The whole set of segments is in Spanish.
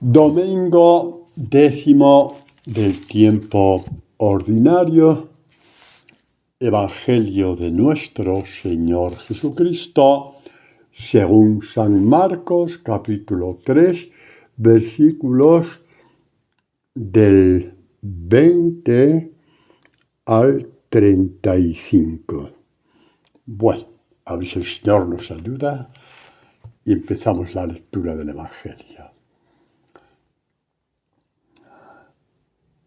Domingo 10 del tiempo ordinario, Evangelio de nuestro Señor Jesucristo, según San Marcos, capítulo 3, versículos del 20 al 35. Bueno, a ver si el Señor nos ayuda y empezamos la lectura del Evangelio.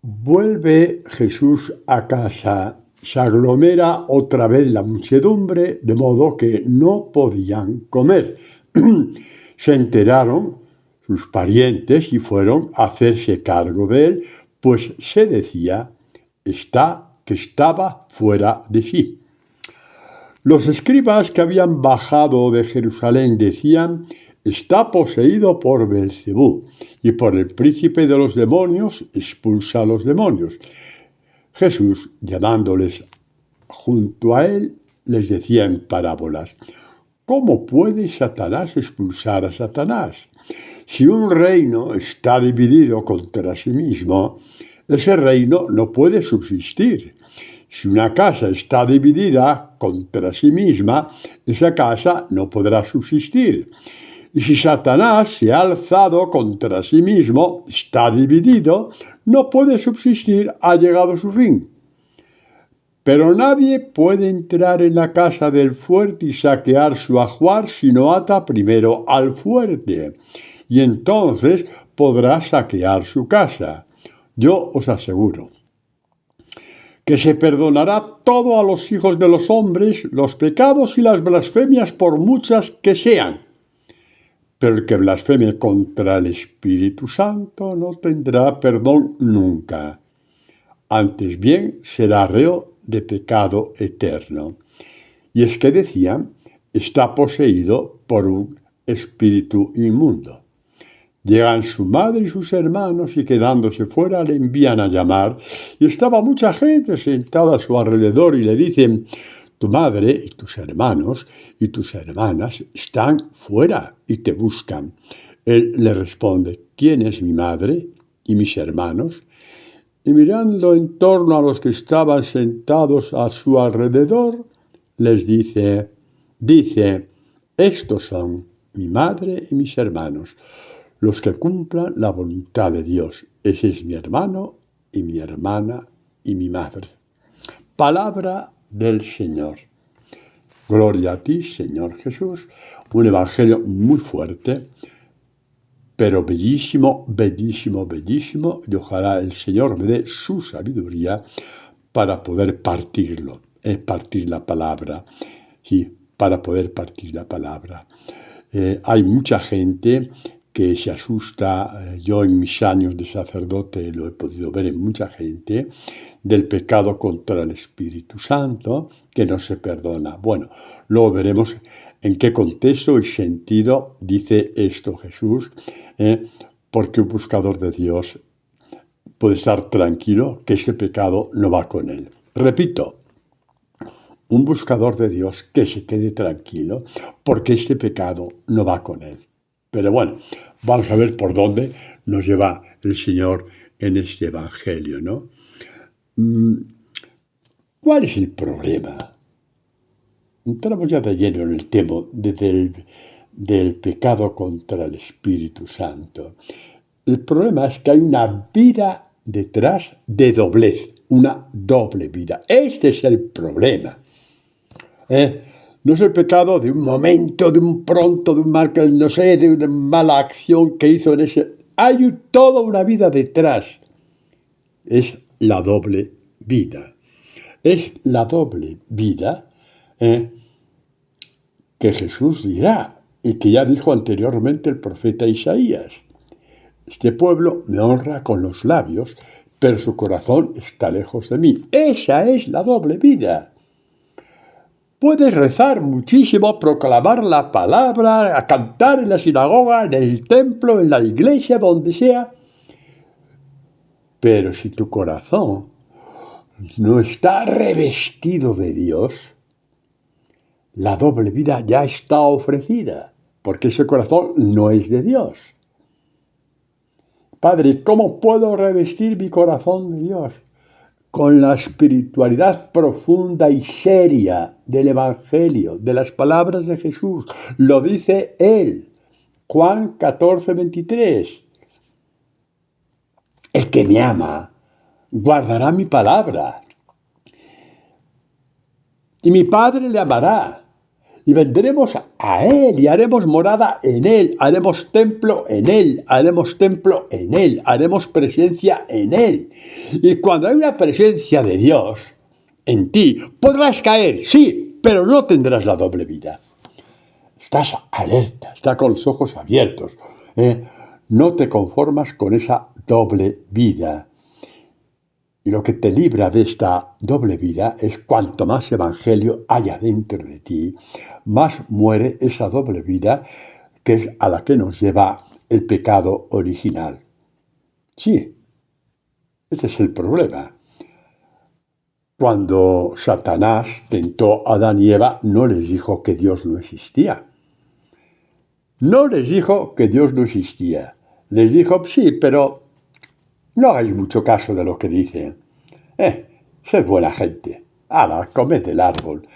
Vuelve Jesús a casa, se aglomera otra vez la muchedumbre, de modo que no podían comer. Se enteraron sus parientes y fueron a hacerse cargo de él, pues se decía que estaba fuera de sí. Los escribas que habían bajado de Jerusalén decían: está poseído por Beelzebú, y por el príncipe de los demonios expulsa a los demonios. Jesús, llamándoles junto a él, les decía en parábolas: ¿cómo puede Satanás expulsar a Satanás? Si un reino está dividido contra sí mismo, ese reino no puede subsistir. Si una casa está dividida contra sí misma, esa casa no podrá subsistir. Y si Satanás se ha alzado contra sí mismo, está dividido, no puede subsistir, ha llegado su fin. Pero nadie puede entrar en la casa del fuerte y saquear su ajuar si no ata primero al fuerte, y entonces podrá saquear su casa. Yo os aseguro que se perdonará todo a los hijos de los hombres, los pecados y las blasfemias por muchas que sean. Pero el que blasfeme contra el Espíritu Santo no tendrá perdón nunca. Antes bien será reo de pecado eterno. Y es que decían: está poseído por un espíritu inmundo. Llegan su madre y sus hermanos y, quedándose fuera, le envían a llamar, y estaba mucha gente sentada a su alrededor y le dicen: tu madre y tus hermanos y tus hermanas están fuera y te buscan. Él le responde: ¿quién es mi madre y mis hermanos? Y mirando en torno a los que estaban sentados a su alrededor, les dice: estos son mi madre y mis hermanos, los que cumplan la voluntad de Dios. Ese es mi hermano y mi hermana y mi madre. Palabra del Señor. Gloria a ti, Señor Jesús. Un evangelio muy fuerte, pero bellísimo, bellísimo, bellísimo, y ojalá el Señor me dé su sabiduría para poder partirlo, partir la palabra, sí, para poder partir la palabra. Hay mucha gente que se asusta, yo en mis años de sacerdote lo he podido ver en mucha gente, del pecado contra el Espíritu Santo, que no se perdona. Bueno, luego veremos en qué contexto y sentido dice esto Jesús, porque un buscador de Dios puede estar tranquilo que este pecado no va con él. Repito, un buscador de Dios que se quede tranquilo porque este pecado no va con él. Pero bueno, vamos a ver por dónde nos lleva el Señor en este Evangelio, ¿no? ¿Cuál es el problema? Entramos ya de lleno en el tema del pecado contra el Espíritu Santo. El problema es que hay una vida detrás de doblez, una doble vida. Este es el problema. No es el pecado de un momento, de un pronto, de un mal, no sé, de una mala acción que hizo en ese. Hay toda una vida detrás. Es la doble vida. Es la doble vida que Jesús dirá y que ya dijo anteriormente el profeta Isaías. Este pueblo me honra con los labios, pero su corazón está lejos de mí. Esa es la doble vida. Puedes rezar muchísimo, proclamar la palabra, a cantar en la sinagoga, en el templo, en la iglesia, donde sea. Pero si tu corazón no está revestido de Dios, la doble vida ya está ofrecida, porque ese corazón no es de Dios. Padre, ¿cómo puedo revestir mi corazón de Dios? Con la espiritualidad profunda y seria del Evangelio, de las palabras de Jesús. Lo dice Él. Juan 14:23. El que me ama guardará mi palabra. Y mi Padre le amará. Y vendremos a Él y haremos morada en Él. Haremos templo en Él. Haremos templo en Él. Haremos presencia en Él. Y cuando hay una presencia de Dios en ti, podrás caer, sí, pero no tendrás la doble vida. Estás alerta, estás con los ojos abiertos. No te conformas con esa doble vida. Y lo que te libra de esta doble vida es cuanto más evangelio haya dentro de ti, más muere esa doble vida que es a la que nos lleva el pecado original. Sí, ese es el problema. Cuando Satanás tentó a Adán y Eva, no les dijo que Dios no existía. No les dijo que Dios no existía. Les dijo, sí, pero no hagáis mucho caso de lo que dicen. Sed buena gente. Comed del árbol.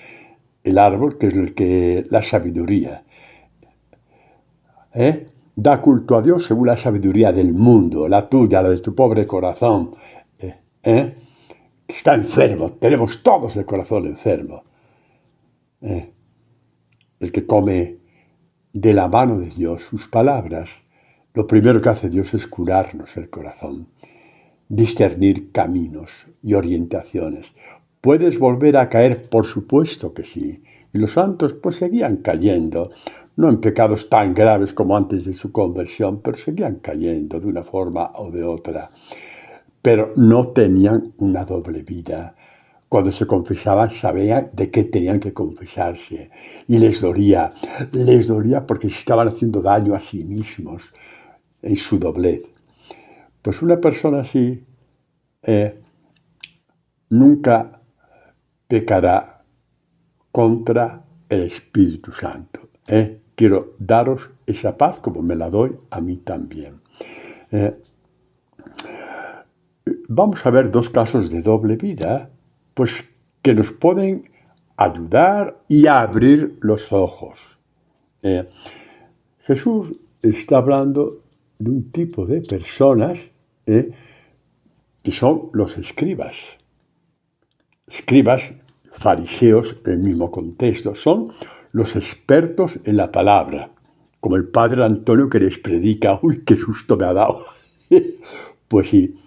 El árbol que es la sabiduría. Da culto a Dios según la sabiduría del mundo, la tuya, la de tu pobre corazón. Está enfermo. Tenemos todos el corazón enfermo. El que come de la mano de Dios sus palabras, lo primero que hace Dios es curarnos el corazón, discernir caminos y orientaciones. ¿Puedes volver a caer? Por supuesto que sí. Y los santos pues seguían cayendo, no en pecados tan graves como antes de su conversión, pero seguían cayendo de una forma o de otra. Pero no tenían una doble vida. Cuando se confesaban sabían de qué tenían que confesarse y les dolía porque se estaban haciendo daño a sí mismos en su doblez. Pues una persona así nunca pecará contra el Espíritu Santo. Quiero daros esa paz como me la doy a mí también. Vamos a ver dos casos de doble vida, pues que nos pueden ayudar y a abrir los ojos. Jesús está hablando de un tipo de personas que son los escribas. Escribas, fariseos, en el mismo contexto, son los expertos en la palabra, como el padre Antonio que les predica. ¡Uy, qué susto me ha dado! Pues sí,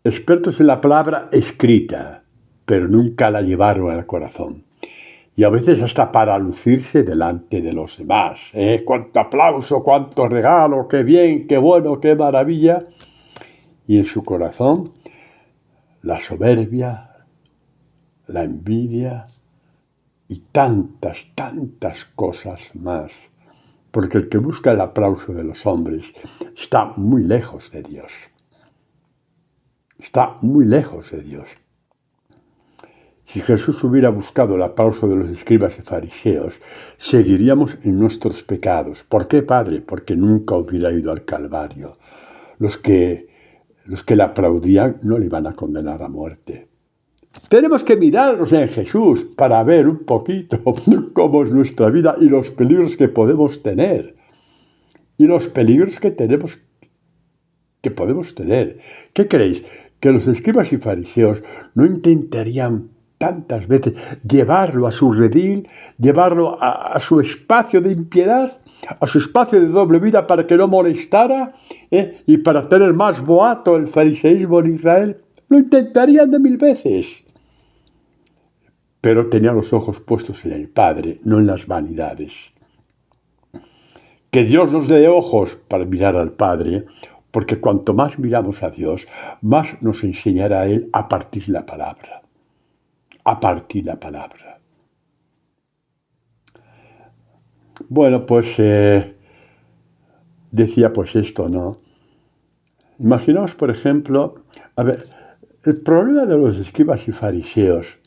expertos en la palabra escrita, pero nunca la llevaron al corazón. Y a veces hasta para lucirse delante de los demás. ¡Cuánto aplauso, cuánto regalo, qué bien, qué bueno, qué maravilla! Y en su corazón, la soberbia, la envidia y tantas, tantas cosas más. Porque el que busca el aplauso de los hombres está muy lejos de Dios. Está muy lejos de Dios. Si Jesús hubiera buscado el aplauso de los escribas y fariseos, seguiríamos en nuestros pecados. ¿Por qué, Padre? Porque nunca hubiera ido al Calvario. Los que le aplaudían no le iban a condenar a muerte. Tenemos que mirarnos en Jesús para ver un poquito cómo es nuestra vida y los peligros que podemos tener. Y los peligros que podemos tener. ¿Qué creéis? Que los escribas y fariseos no intentarían tantas veces llevarlo a su redil, llevarlo a su espacio de impiedad, a su espacio de doble vida para que no molestara y para tener más boato el fariseísmo en Israel? Lo intentarían de 1000 veces. Pero tenían los ojos puestos en el Padre, no en las vanidades. Que Dios nos dé ojos para mirar al Padre, porque cuanto más miramos a Dios, más nos enseñará a Él a partir la palabra. A partir la palabra. Bueno, pues decía pues esto, ¿no? Imaginaos, por ejemplo, el problema de los escribas y fariseos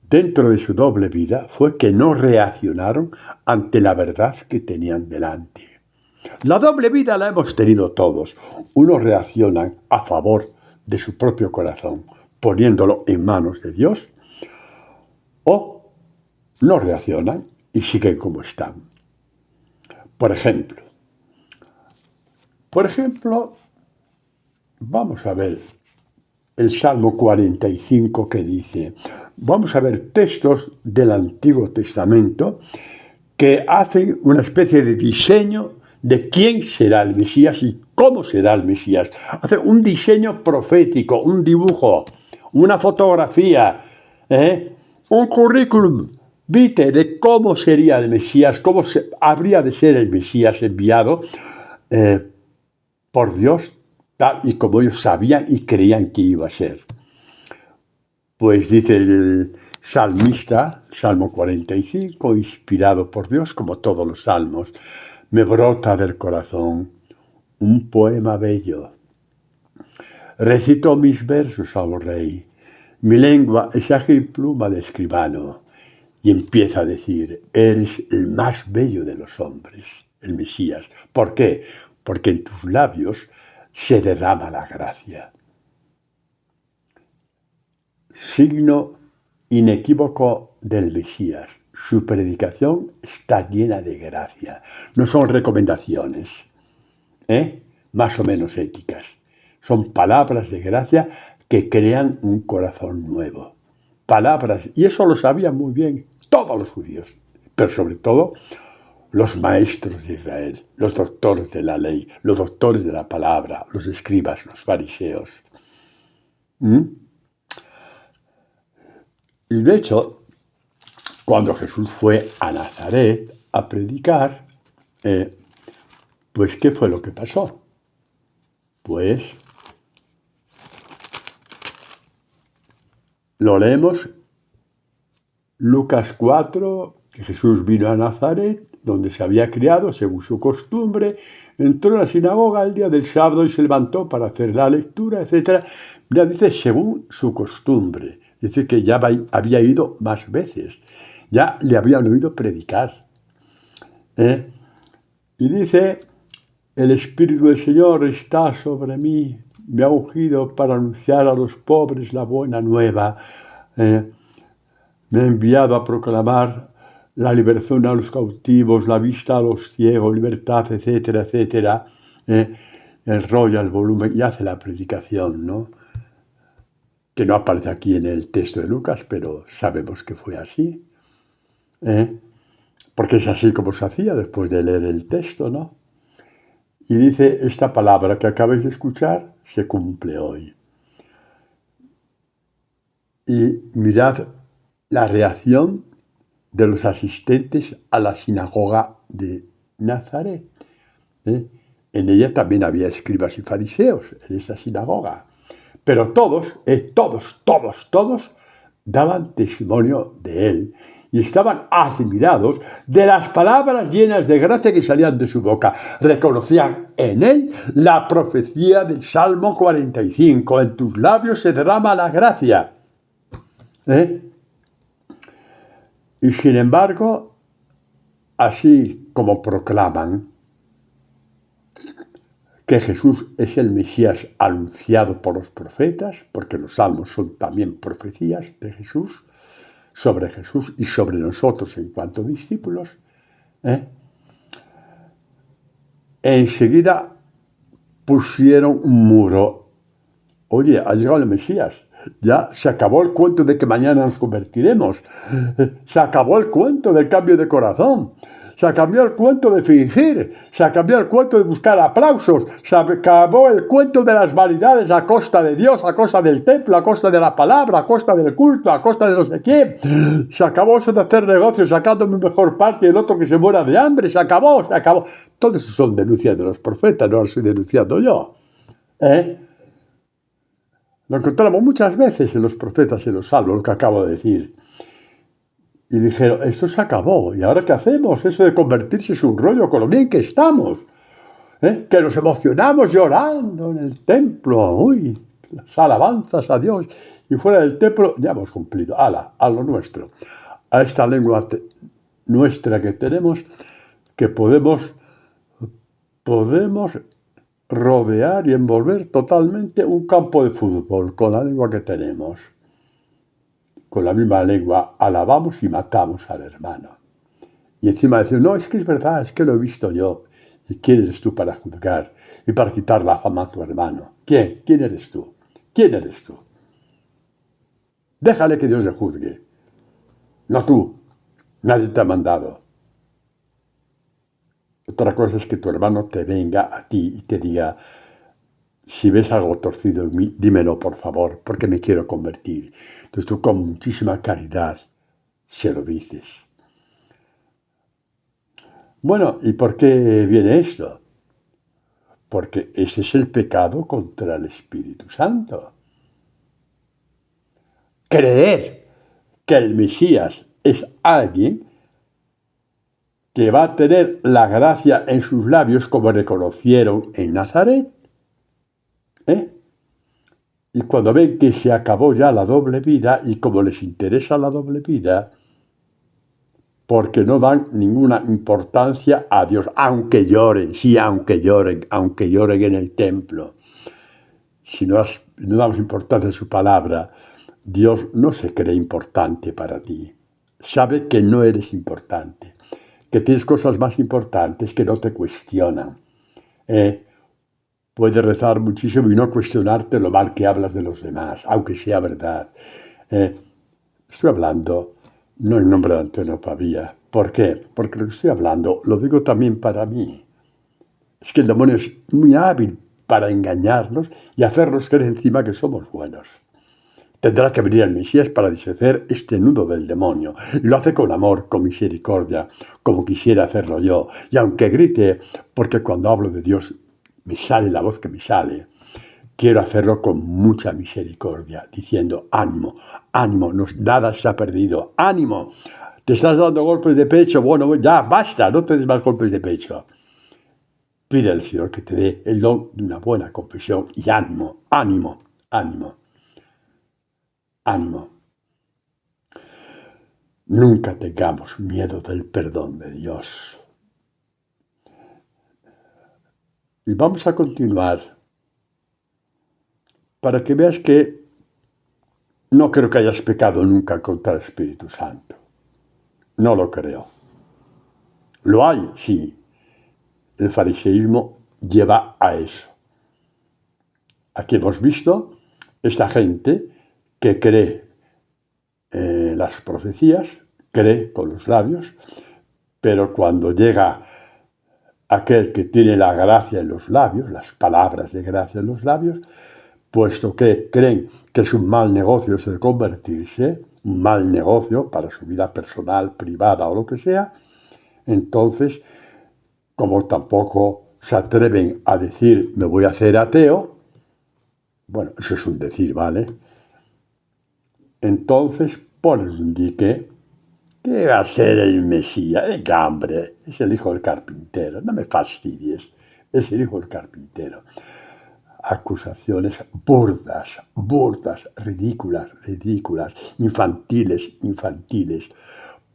dentro de su doble vida fue que no reaccionaron ante la verdad que tenían delante. La doble vida la hemos tenido todos. Unos reaccionan a favor de su propio corazón, poniéndolo en manos de Dios, o no reaccionan y siguen como están. Por ejemplo, vamos a ver el Salmo 45 que dice, vamos a ver textos del Antiguo Testamento que hacen una especie de diseño de quién será el Mesías y cómo será el Mesías. Hacen un diseño profético, un dibujo, una fotografía, un currículum vitae de cómo sería el Mesías, habría de ser el Mesías enviado por Dios, tal y como ellos sabían y creían que iba a ser. Pues dice el salmista, Salmo 45, inspirado por Dios, como todos los salmos, me brota del corazón un poema bello. Recito mis versos al rey. Mi lengua es ágil pluma de escribano. Y empieza a decir, eres el más bello de los hombres, el Mesías. ¿Por qué? Porque en tus labios se derrama la gracia. Signo inequívoco del Mesías. Su predicación está llena de gracia. No son recomendaciones, más o menos éticas. Son palabras de gracia que crean un corazón nuevo. Palabras, y eso lo sabían muy bien todos los judíos, pero sobre todo los maestros de Israel, los doctores de la ley, los doctores de la palabra, los escribas, los fariseos. Y de hecho, cuando Jesús fue a Nazaret a predicar, pues ¿qué fue lo que pasó? Pues lo leemos, Lucas 4, que Jesús vino a Nazaret, donde se había criado, según su costumbre, entró en la sinagoga el día del sábado y se levantó para hacer la lectura, etc. Ya dice, según su costumbre. Dice que ya había ido más veces, ya le habían oído predicar. Y dice, el Espíritu del Señor está sobre mí, me ha ungido para anunciar a los pobres la buena nueva, me ha enviado a proclamar la liberación a los cautivos, la vista a los ciegos, libertad, etcétera, etcétera. Enrolla el volumen y hace la predicación, ¿no? Que no aparece aquí en el texto de Lucas, pero sabemos que fue así. Porque es así como se hacía después de leer el texto, ¿no? Y dice, esta palabra que acabáis de escuchar se cumple hoy. Y mirad la reacción de los asistentes a la sinagoga de Nazaret. En ella también había escribas y fariseos, en esta sinagoga. Pero todos daban testimonio de él y estaban admirados de las palabras llenas de gracia que salían de su boca. Reconocían en él la profecía del Salmo 45. En tus labios se derrama la gracia. Y sin embargo, así como proclaman que Jesús es el Mesías anunciado por los profetas, porque los salmos son también profecías de Jesús, sobre Jesús y sobre nosotros en cuanto discípulos, enseguida pusieron un muro. Oye, ha llegado el Mesías. Ya se acabó el cuento de que mañana nos convertiremos. Se acabó el cuento del cambio de corazón. Se acabó el cuento de fingir. Se acabó el cuento de buscar aplausos. Se acabó el cuento de las vanidades a costa de Dios, a costa del templo, a costa de la palabra, a costa del culto, a costa de no sé quién. Se acabó eso de hacer negocios sacando mi mejor parte y el otro que se muera de hambre. Se acabó. Todo eso son denuncias de los profetas, no lo estoy denunciando yo. Lo encontramos muchas veces en los profetas y en los salmos, lo que acabo de decir. Y dijeron, esto se acabó, ¿y ahora qué hacemos? Eso de convertirse es un rollo con lo bien que estamos. Que nos emocionamos llorando en el templo. Uy, las alabanzas a Dios. Y fuera del templo ya hemos cumplido. ¡Hala! A lo nuestro. A esta lengua nuestra que tenemos, que podemos podemos rodear y envolver totalmente un campo de fútbol con la lengua que tenemos. Con la misma lengua alabamos y matamos al hermano. Y encima decir, no, es que es verdad, es que lo he visto yo. ¿Y quién eres tú para juzgar y para quitar la fama a tu hermano? ¿Quién? ¿Quién eres tú? ¿Quién eres tú? Déjale que Dios le juzgue. No tú. Nadie te ha mandado. Otra cosa es que tu hermano te venga a ti y te diga, si ves algo torcido en mí, dímelo por favor, porque me quiero convertir. Entonces tú con muchísima caridad se lo dices. Bueno, ¿y por qué viene esto? Porque ese es el pecado contra el Espíritu Santo. Creer que el Mesías es alguien que va a tener la gracia en sus labios como reconocieron en Nazaret. Y cuando ven que se acabó ya la doble vida y como les interesa la doble vida, porque no dan ninguna importancia a Dios, aunque lloren, sí, aunque lloren en el templo. Si no damos importancia a su palabra, Dios no se cree importante para ti. Sabe que no eres importante, que tienes cosas más importantes que no te cuestionan. Puedes rezar muchísimo y no cuestionarte lo mal que hablas de los demás, aunque sea verdad. Estoy hablando no en nombre de Antonio Pavía. ¿Por qué? Porque lo que estoy hablando lo digo también para mí. Es que el demonio es muy hábil para engañarnos y hacernos creer encima que somos buenos. Tendrá que venir el Mesías para deshacer este nudo del demonio. Y lo hace con amor, con misericordia, como quisiera hacerlo yo. Y aunque grite, porque cuando hablo de Dios me sale la voz que me sale, quiero hacerlo con mucha misericordia, diciendo, ánimo, ánimo, nada se ha perdido, ánimo. ¿Te estás dando golpes de pecho? Bueno, ya, basta, no te des más golpes de pecho. Pide al Señor que te dé el don de una buena confesión y ánimo, ánimo, ánimo, ánimo. Nunca tengamos miedo del perdón de Dios. Y vamos a continuar para que veas que no creo que hayas pecado nunca contra el Espíritu Santo. No lo creo. ¿Lo hay? Sí. El fariseísmo lleva a eso. Aquí hemos visto esta gente que cree las profecías, cree con los labios, pero cuando llega aquel que tiene la gracia en los labios, las palabras de gracia en los labios, puesto que creen que es un mal negocio eso de convertirse, un mal negocio para su vida personal, privada o lo que sea, entonces, como tampoco se atreven a decir me voy a hacer ateo, bueno, eso es un decir, ¿vale? Entonces ponen un dique, ¿qué va a ser el Mesías? ¡Venga, hombre! Es el hijo del carpintero, no me fastidies, es el hijo del carpintero. Acusaciones burdas, ridículas, infantiles,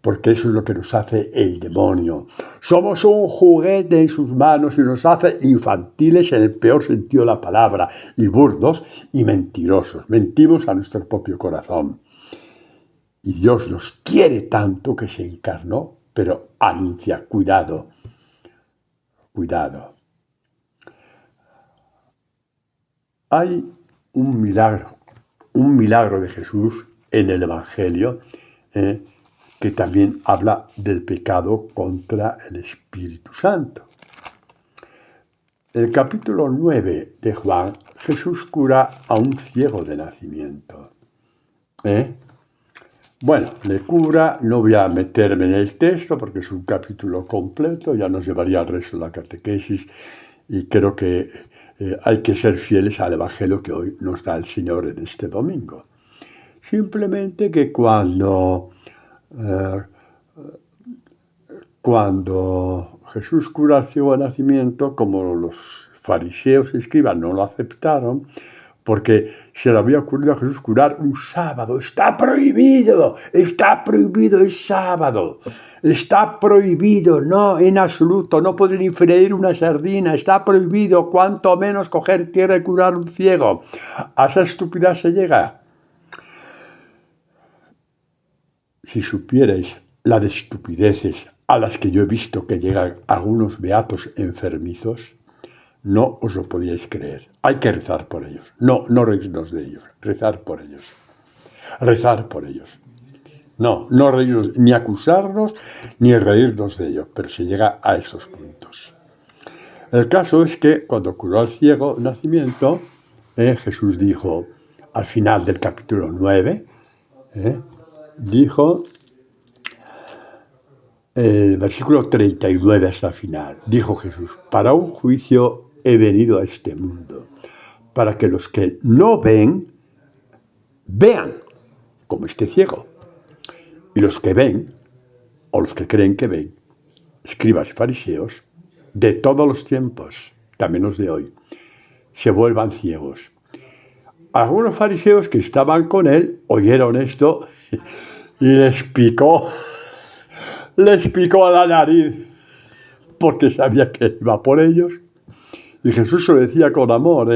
porque eso es lo que nos hace el demonio. Somos un juguete en sus manos y nos hace infantiles en el peor sentido de la palabra, y burdos y mentirosos. Mentimos a nuestro propio corazón. Y Dios nos quiere tanto que se encarnó, pero anuncia, cuidado, cuidado. Hay un milagro de Jesús en el Evangelio que también habla del pecado contra el Espíritu Santo. En el capítulo 9 de Juan, Jesús cura a un ciego de nacimiento. Bueno, le cura, no voy a meterme en el texto porque es un capítulo completo, ya nos llevaría al resto de la catequesis y creo que hay que ser fieles al Evangelio que hoy nos da el Señor en este domingo. Simplemente que cuando Jesús cura al ciego de nacimiento, como los fariseos y escribas no lo aceptaron, porque se le había ocurrido a Jesús curar un sábado. Está prohibido el sábado. Está prohibido, no, en absoluto, no pueden ni freír una sardina, está prohibido, cuanto menos coger tierra y curar un ciego. A esa estupidez se llega. Si supierais la de estupideces a las que yo he visto que llegan algunos beatos enfermizos, no os lo podíais creer. Hay que rezar por ellos. No reírnos de ellos, rezar por ellos. Rezar por ellos. No reírnos, ni acusarnos, ni reírnos de ellos, pero se llega a esos puntos. El caso es que cuando curó al ciego nacimiento, Jesús dijo, al final del capítulo 9, dijo, el versículo 39 hasta el final, dijo Jesús, para un juicio he venido a este mundo, para que los que no ven, vean, como este ciego. Y los que ven, o los que creen que ven, escribas y fariseos, de todos los tiempos, también los de hoy, se vuelvan ciegos. Algunos fariseos que estaban con él oyeron esto y les picó a la nariz, porque sabía que iba por ellos. Y Jesús se lo decía con amor,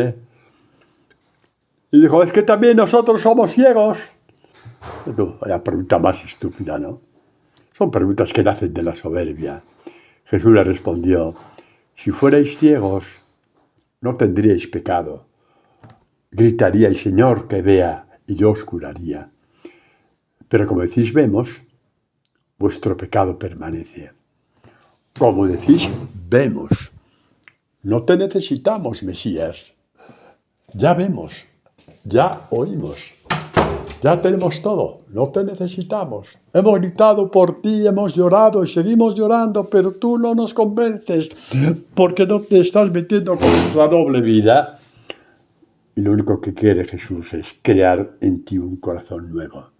Y dijo, es que también nosotros somos ciegos. La pregunta más estúpida, ¿no? Son preguntas que nacen de la soberbia. Jesús le respondió, si fuerais ciegos, no tendríais pecado. Gritaríais, Señor, que vea, y yo os curaría. Pero como decís, vemos, vuestro pecado permanece. Como decís, vemos. No te necesitamos, Mesías. Ya vemos, ya oímos, ya tenemos todo, no te necesitamos. Hemos gritado por ti, hemos llorado y seguimos llorando, pero tú no nos convences porque no te estás metiendo con nuestra doble vida. Y lo único que quiere Jesús es crear en ti un corazón nuevo.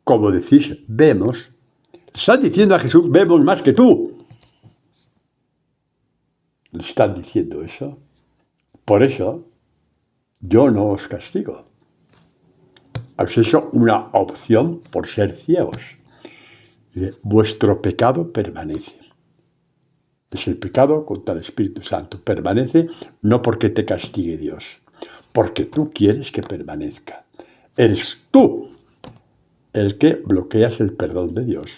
Como decís, vemos. Están diciendo a Jesús, vemos más que tú. ¿Le están diciendo eso? Por eso, yo no os castigo. Habéis hecho una opción por ser ciegos. Vuestro pecado permanece. Es el pecado contra el Espíritu Santo. Permanece no porque te castigue Dios, porque tú quieres que permanezca. Eres tú el que bloqueas el perdón de Dios.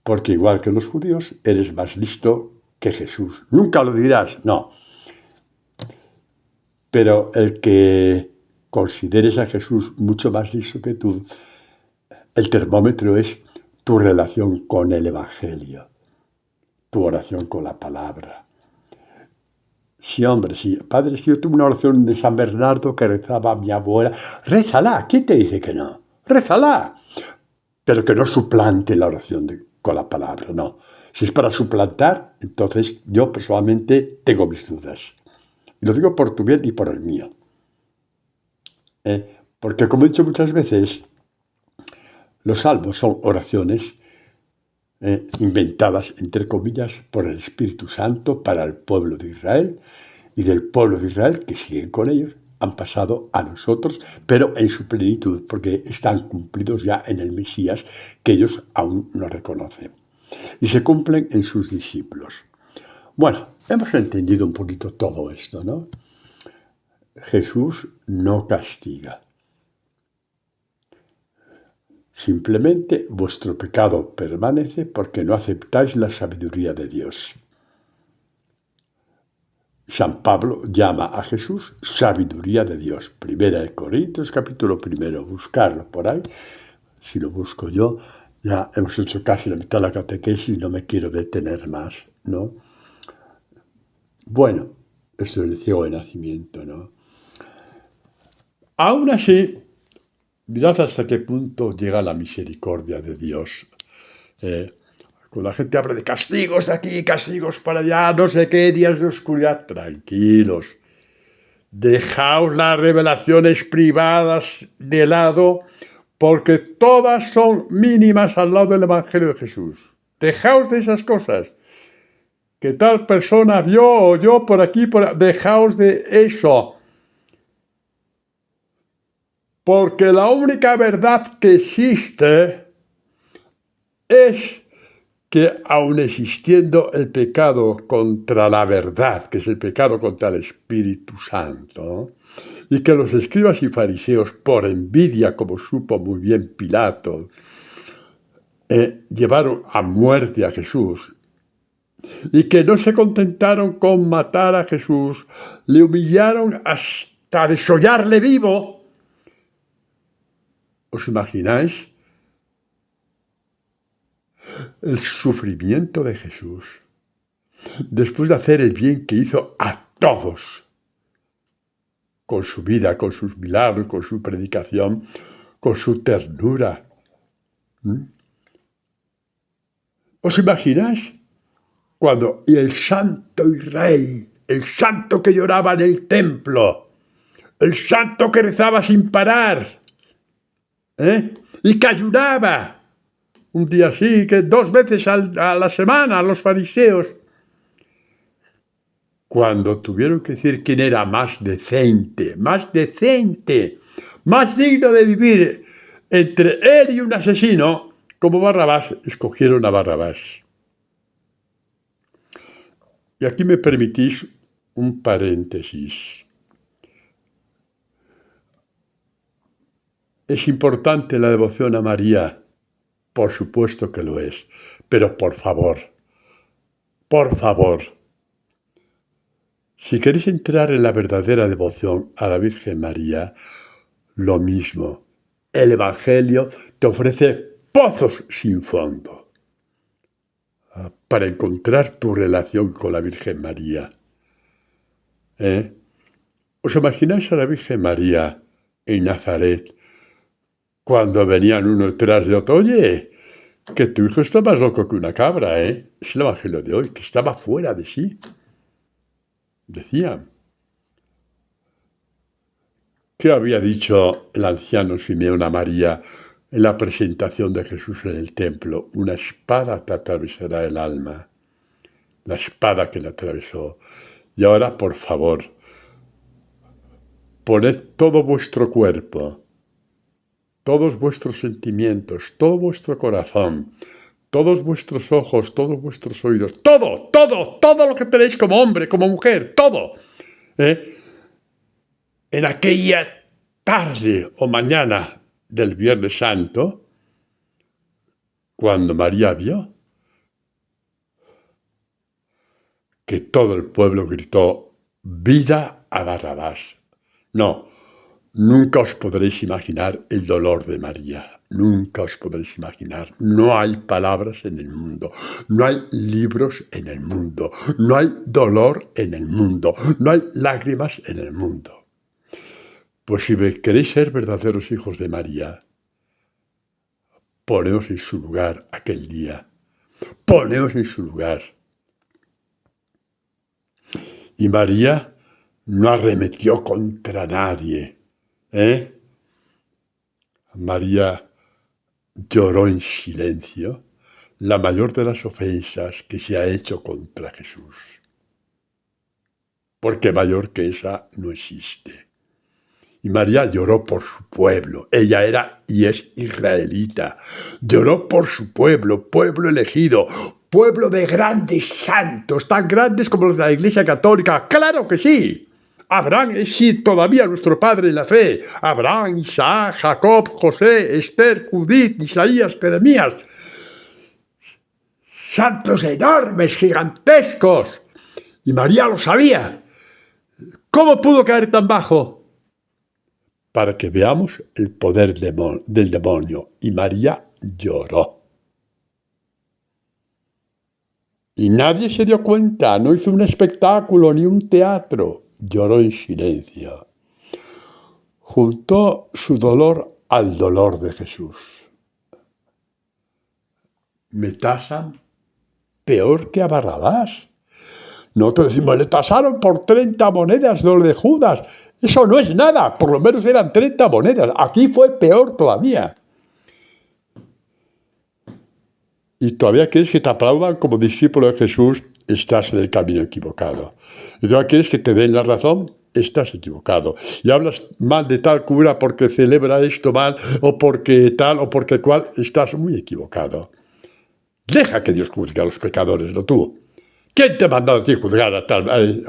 Porque igual que los judíos, eres más listo que Jesús. Nunca lo dirás, no. Pero el que consideres a Jesús mucho más listo que tú, el termómetro es tu relación con el Evangelio, tu oración con la palabra. Sí, hombre, sí. Padre, si yo tuve una oración de San Bernardo que rezaba mi abuela, rézala. ¿Quién te dice que no? Rézala. Pero que no suplante la oración con la palabra, no. Si es para suplantar, entonces yo personalmente tengo mis dudas. Y lo digo por tu bien y por el mío. Porque, como he dicho muchas veces, los salmos son oraciones inventadas, entre comillas, por el Espíritu Santo para el pueblo de Israel, y del pueblo de Israel, que siguen con ellos, han pasado a nosotros, pero en su plenitud, porque están cumplidos ya en el Mesías, que ellos aún no reconocen. Y se cumplen en sus discípulos. Bueno, hemos entendido un poquito todo esto, ¿no? Jesús no castiga. Simplemente vuestro pecado permanece porque no aceptáis la sabiduría de Dios. San Pablo llama a Jesús sabiduría de Dios. Primera de Corintios, capítulo 1. Buscarlo por ahí. Si lo busco yo, ya hemos hecho casi la mitad de la catequesis y no me quiero detener más, ¿no? Bueno, esto es el ciego de nacimiento, ¿no? Aún así, mirad hasta qué punto llega la misericordia de Dios. Cuando la gente habla de castigos de aquí, castigos para allá, no sé qué, días de oscuridad, tranquilos. Dejaos las revelaciones privadas de lado, porque todas son mínimas al lado del Evangelio de Jesús. Dejaos de esas cosas. Que tal persona vio o oyó por aquí, dejaos de eso. Porque la única verdad que existe es que aun existiendo el pecado contra la verdad, que es el pecado contra el Espíritu Santo, y que los escribas y fariseos, por envidia, como supo muy bien Pilato, llevaron a muerte a Jesús, y que no se contentaron con matar a Jesús, le humillaron hasta desollarle vivo. ¿Os imagináis el sufrimiento de Jesús después de hacer el bien que hizo a todos? Con su vida, con sus milagros, con su predicación, con su ternura. ¿Os imagináis? Cuando y el santo Israel, el santo que lloraba en el templo, el santo que rezaba sin parar, y que ayunaba, un día sí, que 2 veces a la semana, a los fariseos, cuando tuvieron que decir quién era más decente, más digno de vivir entre él y un asesino, como Barrabás, escogieron a Barrabás. Y aquí me permitís un paréntesis. ¿Es importante la devoción a María? Por supuesto que lo es, pero por favor, si queréis entrar en la verdadera devoción a la Virgen María, lo mismo. El Evangelio te ofrece pozos sin fondo para encontrar tu relación con la Virgen María. ¿Os imagináis a la Virgen María en Nazaret cuando venían uno detrás de otro? Oye, que tu hijo está más loco que una cabra, Es el Evangelio de hoy, que estaba fuera de sí. Decían. ¿Qué había dicho el anciano Simeón a María en la presentación de Jesús en el templo? Una espada te atravesará el alma. La espada que le atravesó. Y ahora, por favor, poned todo vuestro cuerpo, todos vuestros sentimientos, todo vuestro corazón, todos vuestros ojos, todos vuestros oídos, todo lo que tenéis como hombre, como mujer, todo, en aquella tarde o mañana del Viernes Santo, cuando María vio que todo el pueblo gritó ¡Vida a Barrabás! No, nunca os podréis imaginar el dolor de María, nunca os podréis imaginar. No hay palabras en el mundo, no hay libros en el mundo, no hay dolor en el mundo, no hay lágrimas en el mundo. Pues si queréis ser verdaderos hijos de María, poneos en su lugar aquel día. Poneos en su lugar. Y María no arremetió contra nadie. María lloró en silencio la mayor de las ofensas que se ha hecho contra Jesús. Porque mayor que esa no existe. Y María lloró por su pueblo. Ella era y es israelita. Lloró por su pueblo, pueblo elegido, pueblo de grandes santos, tan grandes como los de la Iglesia Católica. ¡Claro que sí! Abraham es sí, todavía nuestro padre en la fe. Abraham, Isaac, Jacob, José, Esther, Judith, Isaías, Jeremías. Santos enormes, gigantescos. Y María lo sabía. ¿Cómo pudo caer tan bajo? Para que veamos el poder del demonio. Y María lloró. Y nadie se dio cuenta, no hizo un espectáculo ni un teatro. Lloró en silencio. Juntó su dolor al dolor de Jesús. Me tasan peor que a Barrabás. Nosotros decimos, le tasaron por 30 monedas lo de Judas. Eso no es nada, por lo menos eran 30 monedas. Aquí fue peor todavía. Y todavía quieres que te aplaudan como discípulo de Jesús, estás en el camino equivocado. Y todavía quieres que te den la razón, estás equivocado. Y hablas mal de tal cura porque celebra esto mal, o porque tal, o porque cual, estás muy equivocado. Deja que Dios juzgue a los pecadores, no tú. ¿Quién te ha mandado a ti juzgar a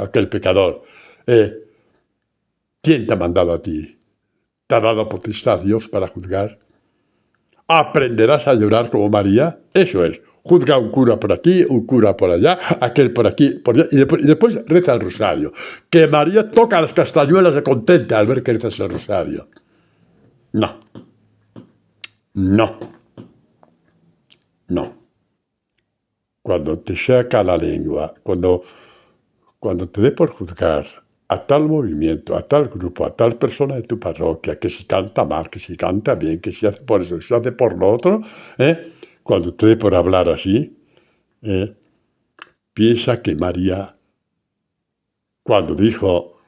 aquel pecador? ¿Quién te ha mandado a ti? ¿Te ha dado potestad Dios para juzgar? ¿Aprenderás a llorar como María? Eso es. Juzga a un cura por aquí, un cura por allá, aquel por aquí, por allá, y después reza el rosario. Que María toca las castañuelas de contenta al ver que rezas el rosario. No. No. No. Cuando te saca la lengua, cuando te dé por juzgar a tal movimiento, a tal grupo, a tal persona de tu parroquia, que si canta mal, que si canta bien, que si hace por eso, que si hace por lo otro, cuando te dé por hablar así, piensa que María, cuando dijo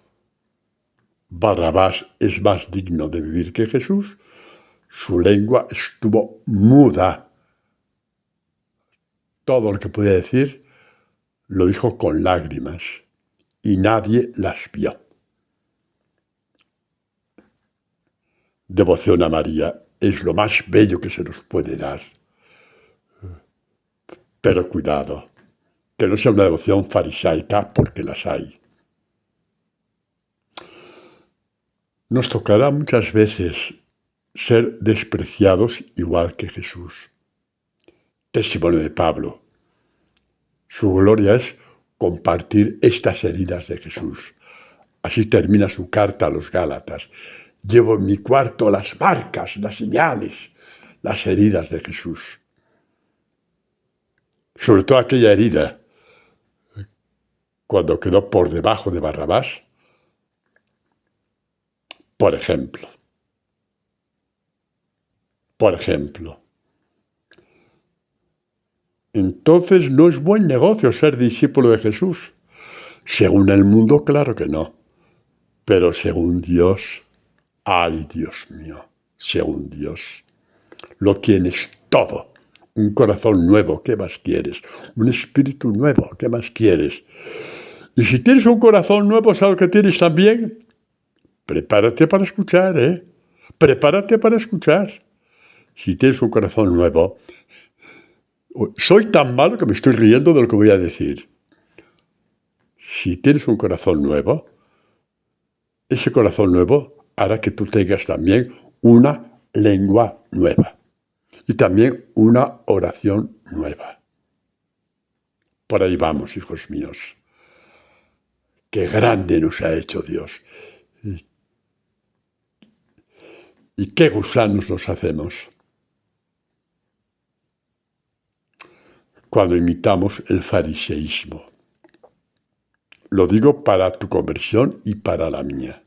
Barrabás es más digno de vivir que Jesús, su lengua estuvo muda. Todo lo que podía decir lo dijo con lágrimas y nadie las vio. Devoción a María es lo más bello que se nos puede dar. Pero cuidado, que no sea una devoción farisaica, porque las hay. Nos tocará muchas veces ser despreciados igual que Jesús. Testimonio de Pablo. Su gloria es compartir estas heridas de Jesús. Así termina su carta a los Gálatas. Llevo en mi cuarto las marcas, las señales, las heridas de Jesús. Sobre todo aquella herida, cuando quedó por debajo de Barrabás, por ejemplo. Entonces no es buen negocio ser discípulo de Jesús. Según el mundo, claro que no. Pero según Dios, ay Dios mío, según Dios, lo tienes todo. Un corazón nuevo, ¿qué más quieres? Un espíritu nuevo, ¿qué más quieres? Y si tienes un corazón nuevo, ¿sabes lo que tienes también? Prepárate para escuchar, ¿eh? Prepárate para escuchar. Si tienes un corazón nuevo, soy tan malo que me estoy riendo de lo que voy a decir. Si tienes un corazón nuevo, ese corazón nuevo hará que tú tengas también una lengua nueva y también una oración nueva. Por ahí vamos, hijos míos. Qué grande nos ha hecho Dios. Y qué gusanos nos hacemos cuando imitamos el fariseísmo. Lo digo para tu conversión y para la mía.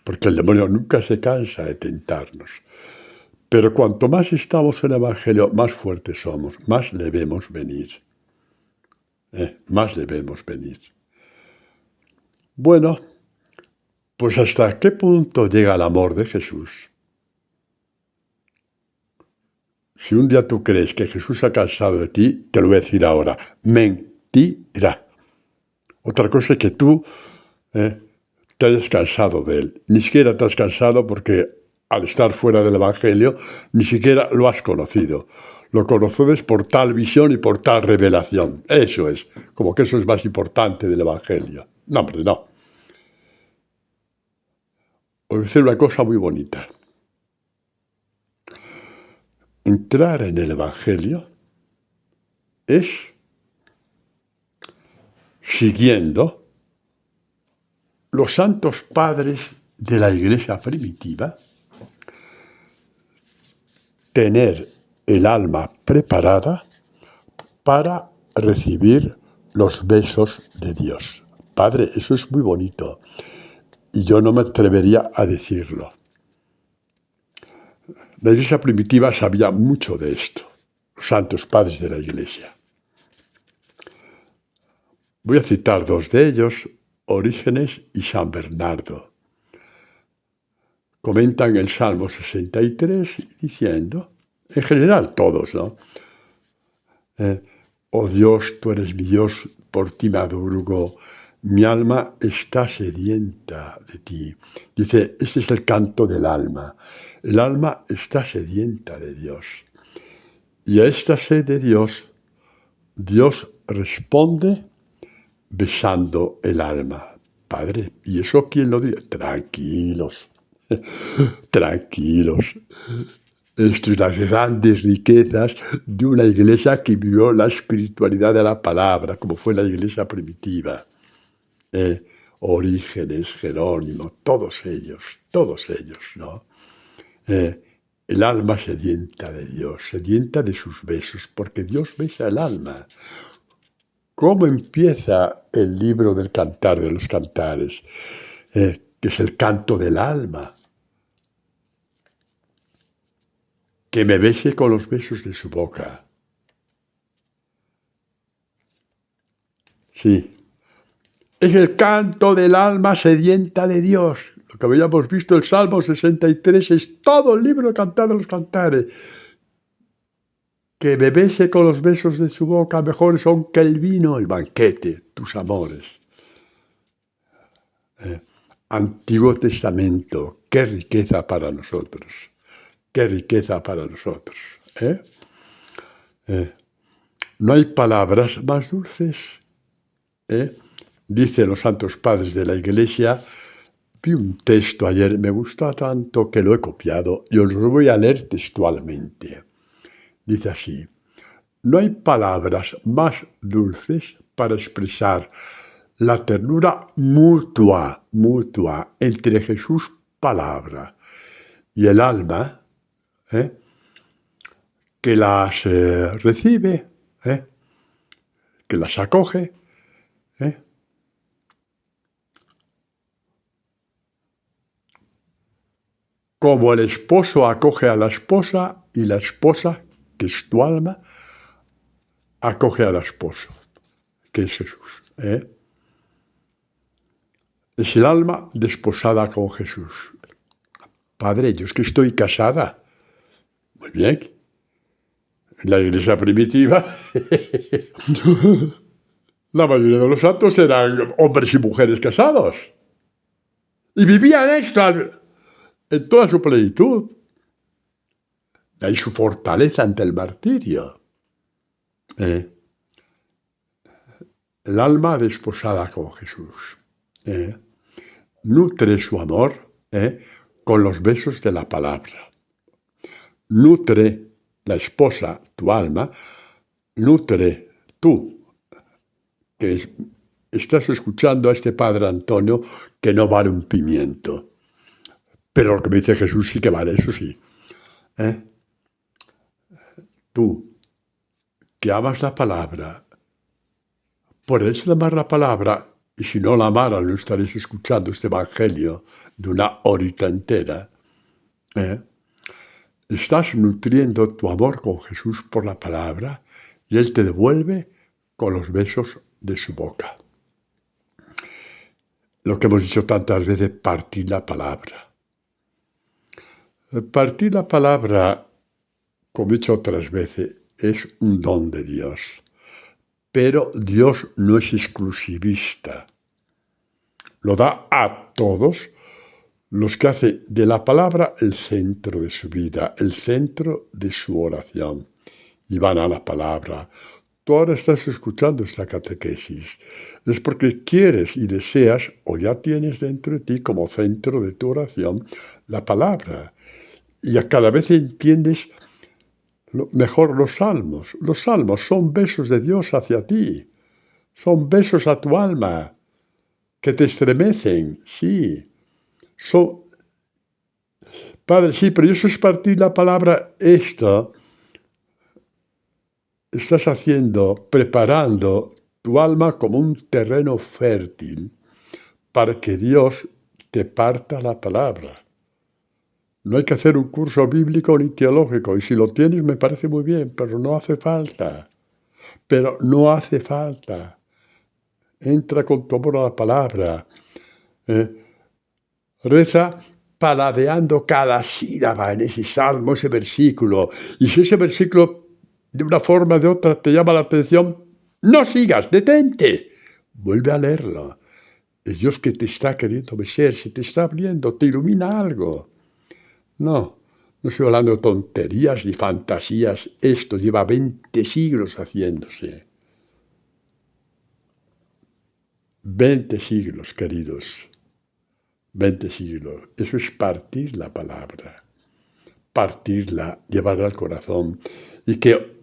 Porque el demonio nunca se cansa de tentarnos. Pero cuanto más estamos en el Evangelio, más fuertes somos, más le vemos venir. Más le vemos venir. Bueno, pues ¿hasta qué punto llega el amor de Jesús? Si un día tú crees que Jesús se ha cansado de ti, te lo voy a decir ahora, mentira. Otra cosa es que tú te hayas cansado de él. Ni siquiera te has cansado porque al estar fuera del Evangelio, ni siquiera lo has conocido. Lo conoces por tal visión y por tal revelación. Eso es, como que eso es más importante del Evangelio. No, hombre, no. Os voy a decir una cosa muy bonita. Entrar en el Evangelio es siguiendo los santos padres de la Iglesia primitiva, tener el alma preparada para recibir los besos de Dios. Padre, eso es muy bonito y yo no me atrevería a decirlo. La Iglesia primitiva sabía mucho de esto, los santos padres de la Iglesia. Voy a citar dos de ellos, Orígenes y San Bernardo. Comentan el Salmo 63 diciendo, en general todos, ¿no? Oh Dios, tú eres mi Dios, por ti madrugo, Mi alma está sedienta de ti. Dice, este es el canto del alma. El alma está sedienta de Dios. Y a esta sed de Dios, Dios responde besando el alma. Padre, ¿y eso quién lo dice? Tranquilos, tranquilos. Esto es las grandes riquezas de una iglesia que vivió la espiritualidad de la palabra, como fue la iglesia primitiva. Orígenes, Jerónimo, todos ellos, ¿no? El alma sedienta de Dios, sedienta de sus besos, porque Dios besa el alma. ¿Cómo empieza el libro del Cantar de los Cantares? Que es el canto del alma. Que me bese con los besos de su boca. Sí. Es el canto del alma sedienta de Dios. Lo que habíamos visto, el Salmo 63, es todo el libro del Cantar de los Cantares. Que me bese con los besos de su boca, mejores son que el vino, el banquete, tus amores. Antiguo Testamento, qué riqueza para nosotros. Qué riqueza para nosotros. No hay palabras más dulces. Dicen los santos padres de la Iglesia. Vi un texto ayer, me gustó tanto que lo he copiado y os lo voy a leer textualmente. Dice así: no hay palabras más dulces para expresar la ternura mutua entre Jesús, palabra, y el alma, que las recibe, que las acoge, como el esposo acoge a la esposa y la esposa, que es tu alma, acoge al esposo, que es Jesús. Es el alma desposada con Jesús. Padre, yo es que estoy casada. Muy bien. En la iglesia primitiva, la mayoría de los santos eran hombres y mujeres casados. Y vivían esto en toda su plenitud. De ahí su fortaleza ante el martirio. El alma desposada con Jesús. Nutre su amor con los besos de la palabra. Nutre la esposa, tu alma, nutre tú, que estás escuchando a este padre Antonio, que no vale un pimiento. Pero lo que me dice Jesús sí que vale, eso sí. Tú, que amas la palabra, por eso amar la palabra, y si no la amaras, no estaréis escuchando este evangelio de una horita entera. Estás nutriendo tu amor con Jesús por la palabra y Él te devuelve con los besos de su boca. Lo que hemos dicho tantas veces, partir la palabra. Partir la palabra, como he dicho otras veces, es un don de Dios. Pero Dios no es exclusivista. Lo da a todos los que hacen de la palabra el centro de su vida, el centro de su oración. Y van a la palabra. Tú ahora estás escuchando esta catequesis. Es porque quieres y deseas, o ya tienes dentro de ti como centro de tu oración, la palabra. Y a cada vez entiendes mejor los salmos. Los salmos son besos de Dios hacia ti. Son besos a tu alma que te estremecen, sí. Padre, sí, pero eso es partir la palabra. Esto estás haciendo, preparando tu alma como un terreno fértil para que Dios te parta la palabra. No hay que hacer un curso bíblico ni teológico, y si lo tienes me parece muy bien, pero no hace falta. Pero no hace falta. Entra con tu amor a la palabra. Reza paladeando cada sílaba en ese salmo, ese versículo. Y si ese versículo de una forma o de otra te llama la atención, no sigas, detente. Vuelve a leerlo. Es Dios que te está queriendo besar, se te está abriendo, te ilumina algo. No estoy hablando de tonterías ni fantasías. Esto lleva 20 siglos haciéndose. 20 siglos, queridos. 20 siglos. Eso es partir la palabra. Partirla, llevarla al corazón. Y que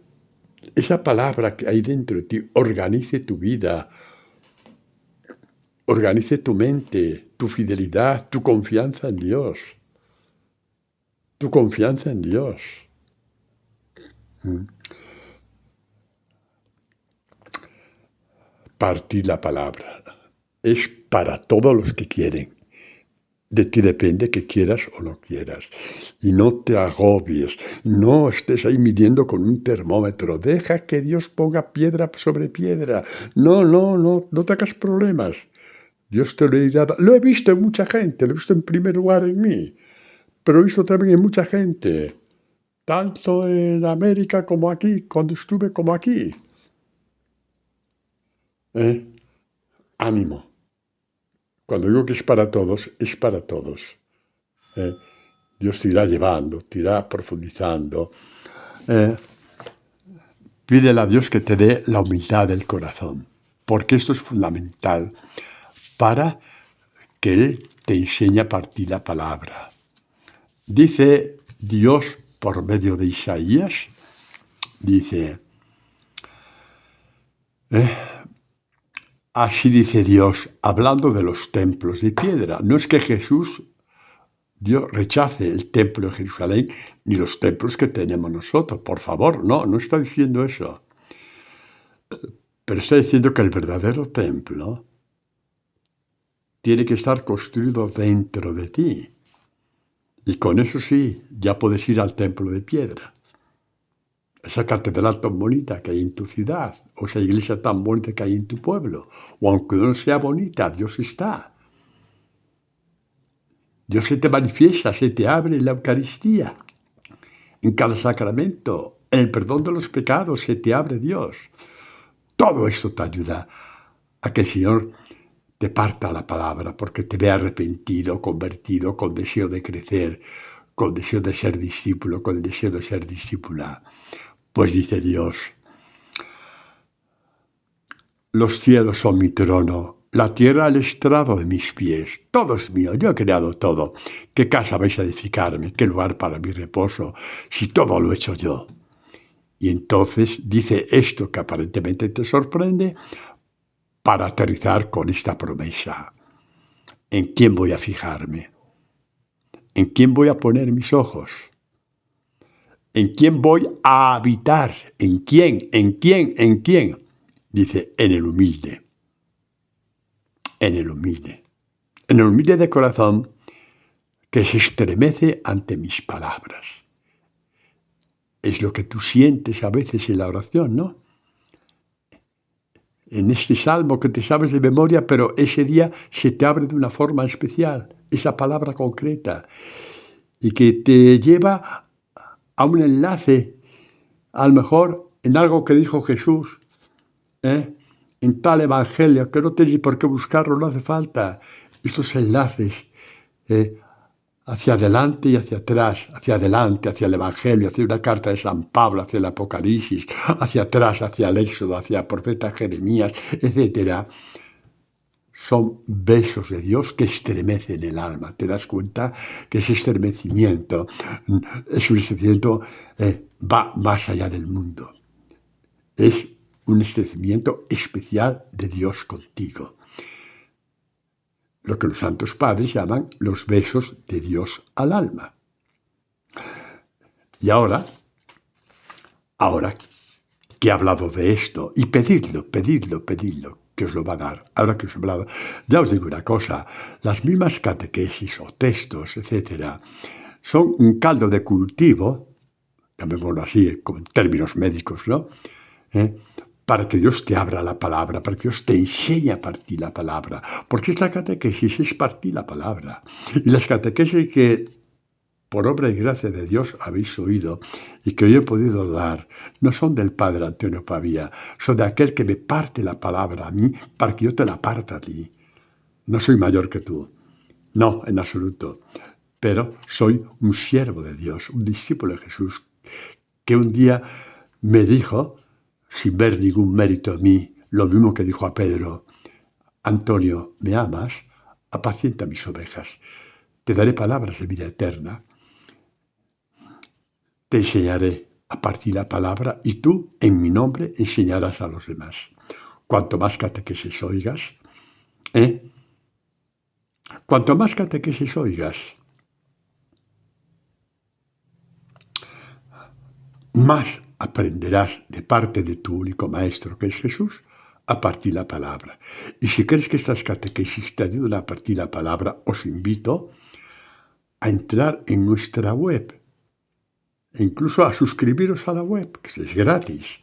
esa palabra que hay dentro de ti organice tu vida, organice tu mente, tu fidelidad, tu confianza en Dios. Tu confianza en Dios. Partir la palabra. Es para todos los que quieren. De ti depende que quieras o no quieras. Y no te agobies. No estés ahí midiendo con un termómetro. Deja que Dios ponga piedra sobre piedra. No te hagas problemas. Dios te lo irá. Lo he visto en mucha gente. Lo he visto en primer lugar en mí. Pero lo he visto también en mucha gente. Tanto en América como aquí, cuando estuve como aquí. Ánimo. Cuando digo que es para todos, es para todos. Dios te irá llevando, te irá profundizando. Pídele a Dios que te dé la humildad del corazón, porque esto es fundamental para que Él te enseñe a partir la palabra. Dice Dios por medio de Isaías, dice, así dice Dios, hablando de los templos de piedra. No es que Dios rechace el templo de Jerusalén ni los templos que tenemos nosotros. Por favor, no está diciendo eso. Pero está diciendo que el verdadero templo tiene que estar construido dentro de ti. Y con eso sí, ya puedes ir al templo de piedra. Esa catedral tan bonita que hay en tu ciudad, o esa iglesia tan bonita que hay en tu pueblo. O aunque no sea bonita, Dios está. Dios se te manifiesta, se te abre en la Eucaristía, en cada sacramento, en el perdón de los pecados, se te abre Dios. Todo esto te ayuda a que el Señor te parta la palabra, porque te ve arrepentido, convertido, con deseo de crecer, con deseo de ser discípulo, con deseo de ser discípula. Pues dice Dios, los cielos son mi trono, la tierra el estrado de mis pies. Todo es mío, yo he creado todo. ¿Qué casa vais a edificarme? ¿Qué lugar para mi reposo? Si todo lo he hecho yo. Y entonces dice esto que aparentemente te sorprende para aterrizar con esta promesa. ¿En quién voy a fijarme? ¿En quién voy a poner mis ojos? ¿En quién voy a habitar? ¿En quién? ¿En quién? ¿En quién? Dice, en el humilde. En el humilde. En el humilde de corazón que se estremece ante mis palabras. Es lo que tú sientes a veces en la oración, ¿no? En este salmo que te sabes de memoria, pero ese día se te abre de una forma especial, esa palabra concreta, y que te lleva a un enlace, a lo mejor en algo que dijo Jesús, en tal evangelio, que no tenéis por qué buscarlo, no hace falta. Estos enlaces hacia adelante y hacia atrás, hacia adelante, hacia el evangelio, hacia una carta de San Pablo, hacia el Apocalipsis, hacia atrás, hacia el Éxodo, hacia el profeta Jeremías, etc. Son besos de Dios que estremecen el alma. Te das cuenta que ese estremecimiento va más allá del mundo. Es un estremecimiento especial de Dios contigo. Lo que los santos padres llaman los besos de Dios al alma. Y ahora que he hablado de esto, y pedidlo, que os lo va a dar. Ahora que os he hablado, ya os digo una cosa, las mismas catequesis o textos, etcétera, son un caldo de cultivo, llamémoslo así, como en términos médicos, ¿no? Para que Dios te abra la palabra, para que Dios te enseñe a partir la palabra. Porque esta catequesis es partir la palabra. Y las catequesis que, por obra y gracia de Dios, habéis oído y que yo he podido dar, no son del Padre Antonio Pavía, son de aquel que me parte la palabra a mí para que yo te la parta a ti. No soy mayor que tú. No, en absoluto. Pero soy un siervo de Dios, un discípulo de Jesús, que un día me dijo, sin ver ningún mérito en mí, lo mismo que dijo a Pedro: Antonio, ¿me amas? Apacienta mis ovejas. Te daré palabras de vida eterna. Te enseñaré a partir la palabra y tú, en mi nombre, enseñarás a los demás. Cuanto más catequesis oigas, cuanto más catequesis oigas, más aprenderás de parte de tu único maestro, que es Jesús, a partir la palabra. Y si crees que estas catequesis te ayudan a partir la palabra, os invito a entrar en nuestra web e incluso a suscribiros a la web, que es gratis,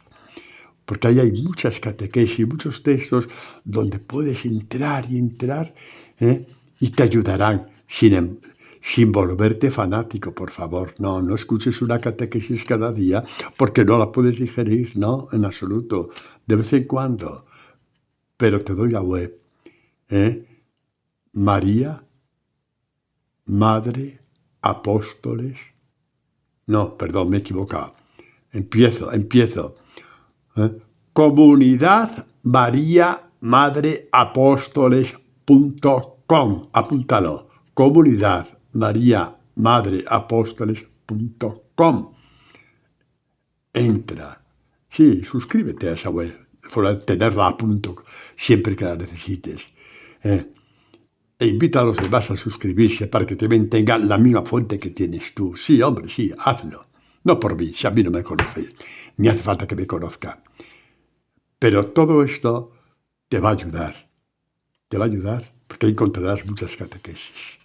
porque ahí hay muchas catequesis, muchos textos donde puedes entrar y te ayudarán sin volverte fanático, por favor. No escuches una catequesis cada día porque no la puedes digerir, no, en absoluto, de vez en cuando. Pero te doy la web, María, Madre, Apóstoles. No, perdón, me he equivocado. Empiezo. Comunidad María Madre Apóstoles.com. Apúntalo. Comunidad María Madre Apóstoles.com. Entra. Sí, suscríbete a esa web. Para tenerla a punto siempre que la necesites. E invita a los demás a suscribirse para que también tengan la misma fuente que tienes tú. Sí, hombre, sí, hazlo. No por mí, si a mí no me conoces, ni hace falta que me conozcan. Pero todo esto te va a ayudar porque encontrarás muchas catequesis.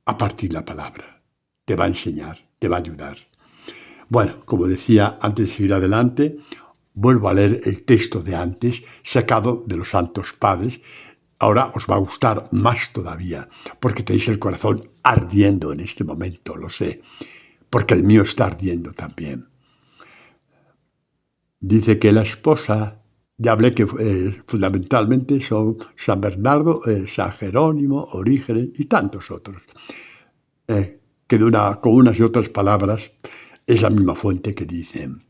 A partir de la palabra, te va a enseñar, te va a ayudar. Bueno, como decía, antes de seguir adelante, vuelvo a leer el texto de antes, sacado de los Santos Padres. Ahora os va a gustar más todavía, porque tenéis el corazón ardiendo en este momento, lo sé, porque el mío está ardiendo también. Dice que la esposa, ya hablé que fundamentalmente son San Bernardo, San Jerónimo, Orígenes y tantos otros, que con unas y otras palabras es la misma fuente que dicen: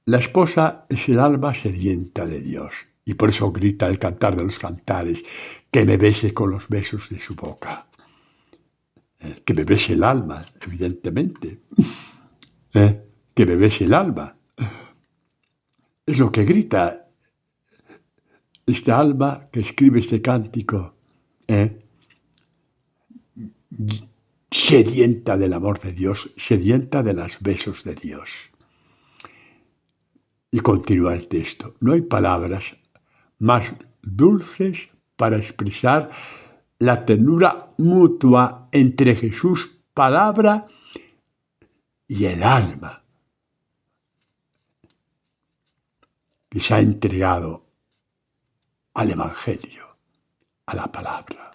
la esposa es el alma sedienta de Dios. Y por eso grita el Cantar de los Cantares: que me bese con los besos de su boca. Que me bese el alma, evidentemente. Que me bese el alma. Es lo que grita esta alma que escribe este cántico, sedienta del amor de Dios, sedienta de los besos de Dios. Y continúa el texto: no hay palabras más dulces para expresar la ternura mutua entre Jesús, palabra, y el alma que se ha entregado al Evangelio, a la palabra.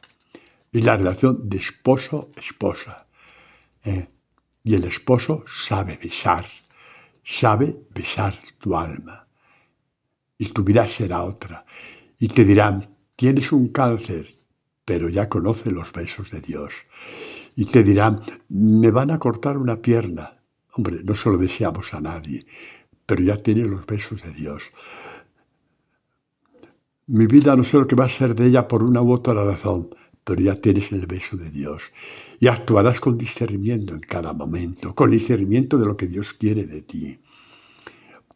Es la relación de esposo-esposa. Y el esposo sabe besar tu alma. Y tu vida será otra. Y te dirán: tienes un cáncer, pero ya conoce los besos de Dios. Y te dirán: me van a cortar una pierna. Hombre, no se lo deseamos a nadie, pero ya tienes los besos de Dios. Mi vida no sé lo que va a ser de ella por una u otra razón, pero ya tienes el beso de Dios. Y actuarás con discernimiento en cada momento, con discernimiento de lo que Dios quiere de ti.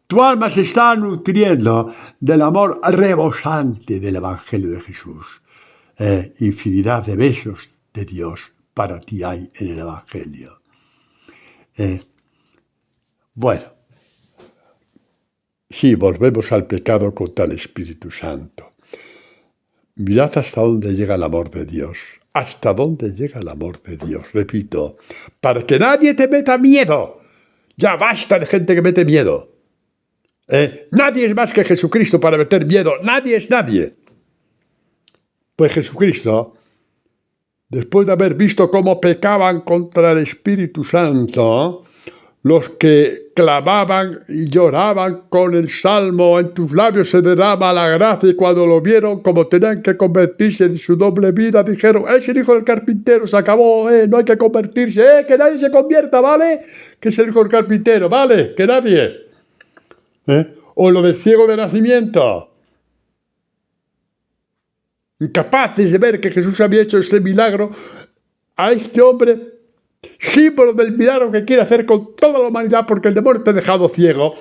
Tu alma se está nutriendo del amor rebosante del Evangelio de Jesús. Infinidad de besos de Dios para ti hay en el Evangelio. Bueno, sí, volvemos al pecado contra el Espíritu Santo. Mirad hasta dónde llega el amor de Dios. Hasta dónde llega el amor de Dios. Repito, para que nadie te meta miedo. Ya basta de gente que mete miedo. Nadie es más que Jesucristo para meter miedo. Nadie es nadie. Pues Jesucristo, después de haber visto cómo pecaban contra el Espíritu Santo, los que clamaban y lloraban con el salmo: en tus labios se derrama la gracia. Y cuando lo vieron, como tenían que convertirse en su doble vida, dijeron: es el hijo del carpintero, se acabó, no hay que convertirse, que nadie se convierta, ¿vale? Que es el hijo del carpintero, ¿vale? Que nadie. O lo del ciego de nacimiento. Incapaces de ver que Jesús había hecho este milagro a este hombre, símbolo del milagro que quiere hacer con toda la humanidad, porque el demonio te ha dejado ciego.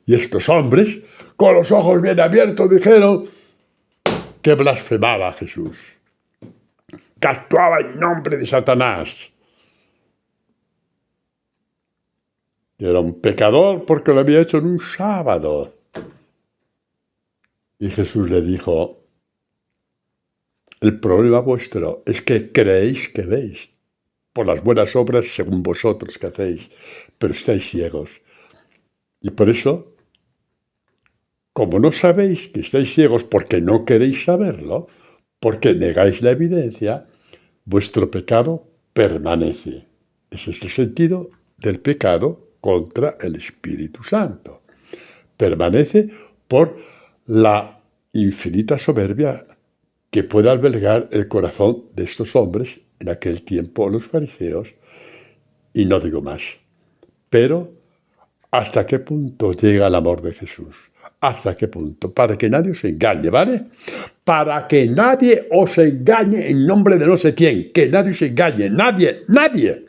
Y estos hombres, con los ojos bien abiertos, dijeron que blasfemaba a Jesús, que actuaba en nombre de Satanás. Y era un pecador porque lo había hecho en un sábado. Y Jesús le dijo: el problema vuestro es que creéis que veis por las buenas obras según vosotros que hacéis, pero estáis ciegos. Y por eso, como no sabéis que estáis ciegos porque no queréis saberlo, porque negáis la evidencia, vuestro pecado permanece. Ese es el sentido del pecado contra el Espíritu Santo. Permanece por la infinita soberbia que puede albergar el corazón de estos hombres, en aquel tiempo los fariseos, y no digo más. Pero, ¿hasta qué punto llega el amor de Jesús? ¿Hasta qué punto? Para que nadie os engañe, ¿vale? Para que nadie os engañe en nombre de no sé quién. Que nadie os engañe. Nadie.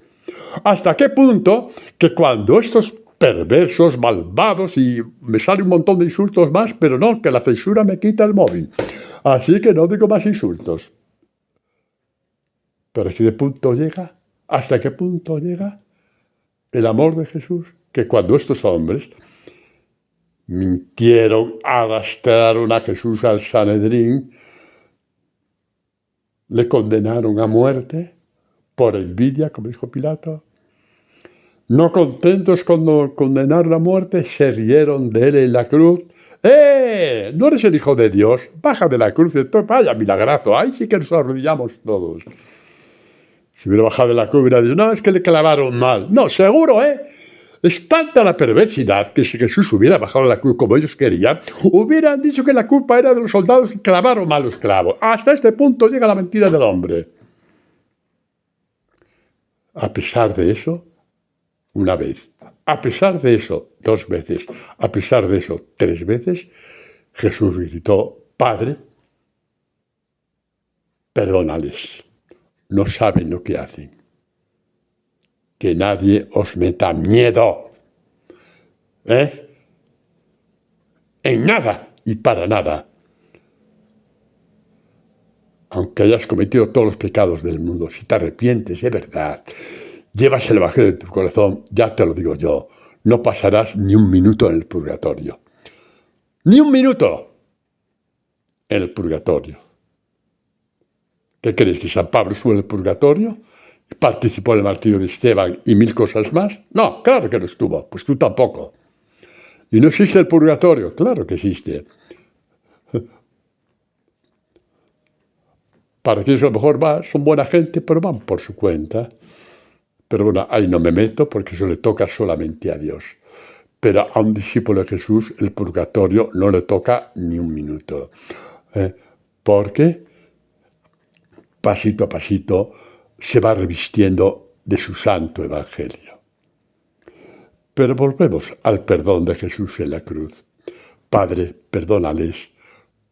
¿Hasta qué punto? Que cuando estos perversos, malvados, y me sale un montón de insultos más, pero no, que la censura me quita el móvil. Así que no digo más insultos. Pero ¿hasta qué punto llega? ¿Hasta qué punto llega el amor de Jesús? Que cuando estos hombres mintieron, arrastraron a Jesús al Sanedrín, le condenaron a muerte por envidia, como dijo Pilato. No contentos con condenar a muerte, se rieron de él en la cruz. ¿No eres el Hijo de Dios? Baja de la cruz. Entonces, vaya milagrazo. Ahí sí que nos arrodillamos todos. Si hubiera bajado de la cruz, hubiera dicho: no, es que le clavaron mal. No, seguro, Es tanta la perversidad que si Jesús hubiera bajado de la cruz como ellos querían, hubieran dicho que la culpa era de los soldados que clavaron mal los clavos. Hasta este punto llega la mentira del hombre. A pesar de eso, una vez. A pesar de eso, 2 veces. A pesar de eso, 3 veces, Jesús gritó: Padre, perdónales. No saben lo que hacen. Que nadie os meta miedo. En nada y para nada. Aunque hayas cometido todos los pecados del mundo, si te arrepientes de verdad, llevas el evangelio en tu corazón, ya te lo digo yo, no pasarás ni un minuto en el purgatorio. ¡Ni un minuto en el purgatorio! ¿Qué crees, que San Pablo estuvo en el purgatorio? ¿Participó en el martirio de Esteban y 1000 cosas más? No, claro que no estuvo, pues tú tampoco. ¿Y no existe el purgatorio? Claro que existe. Para quienes a lo mejor son buena gente, pero van por su cuenta. Pero bueno, ahí no me meto porque eso le toca solamente a Dios. Pero a un discípulo de Jesús el purgatorio no le toca ni un minuto. Porque pasito a pasito se va revistiendo de su santo evangelio. Pero volvemos al perdón de Jesús en la cruz. Padre, perdónales,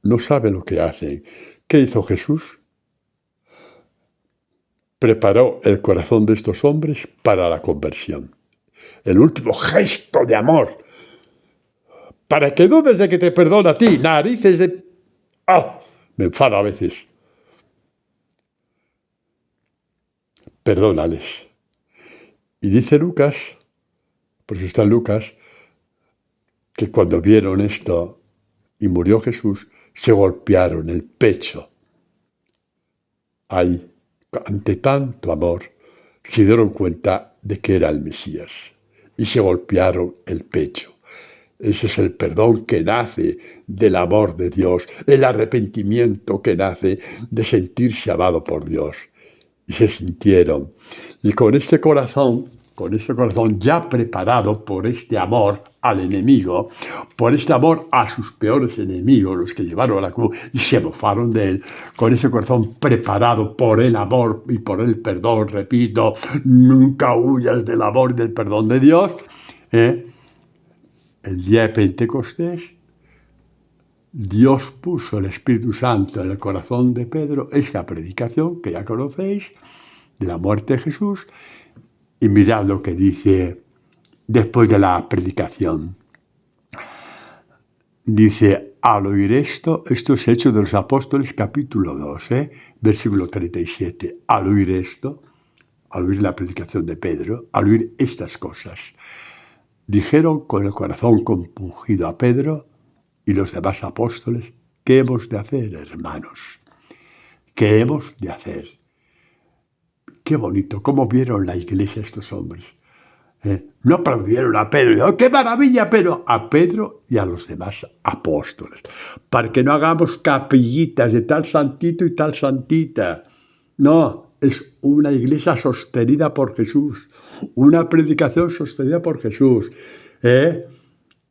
no saben lo que hacen. ¿Qué hizo Jesús? Preparó el corazón de estos hombres para la conversión. El último gesto de amor. Para que dudes de que te perdona a ti, narices de... me enfado a veces. Perdónales. Y dice Lucas, por eso está en Lucas, que cuando vieron esto y murió Jesús, se golpearon el pecho. Ahí, ante tanto amor, se dieron cuenta de que era el Mesías y se golpearon el pecho. Ese es el perdón que nace del amor de Dios, el arrepentimiento que nace de sentirse amado por Dios. Y se sintieron. Y con este corazón, con ese corazón ya preparado por este amor al enemigo, por este amor a sus peores enemigos, los que llevaron a la cruz y se mofaron de él, con ese corazón preparado por el amor y por el perdón, repito, nunca huyas del amor y del perdón de Dios, el día de Pentecostés, Dios puso el Espíritu Santo en el corazón de Pedro, esta predicación que ya conocéis, de la muerte de Jesús, y mirad lo que dice después de la predicación. Dice, al oír esto es Hechos de los Apóstoles, capítulo 2, versículo 37. Al oír esto, al oír la predicación de Pedro, al oír estas cosas, dijeron con el corazón compungido a Pedro y los demás apóstoles, ¿qué hemos de hacer, hermanos? ¿Qué hemos de hacer? Qué bonito, cómo vieron la iglesia estos hombres. No aplaudieron a Pedro, ¡oh, qué maravilla! Pero a Pedro y a los demás apóstoles, para que no hagamos capillitas de tal santito y tal santita. No, es una iglesia sostenida por Jesús, una predicación sostenida por Jesús.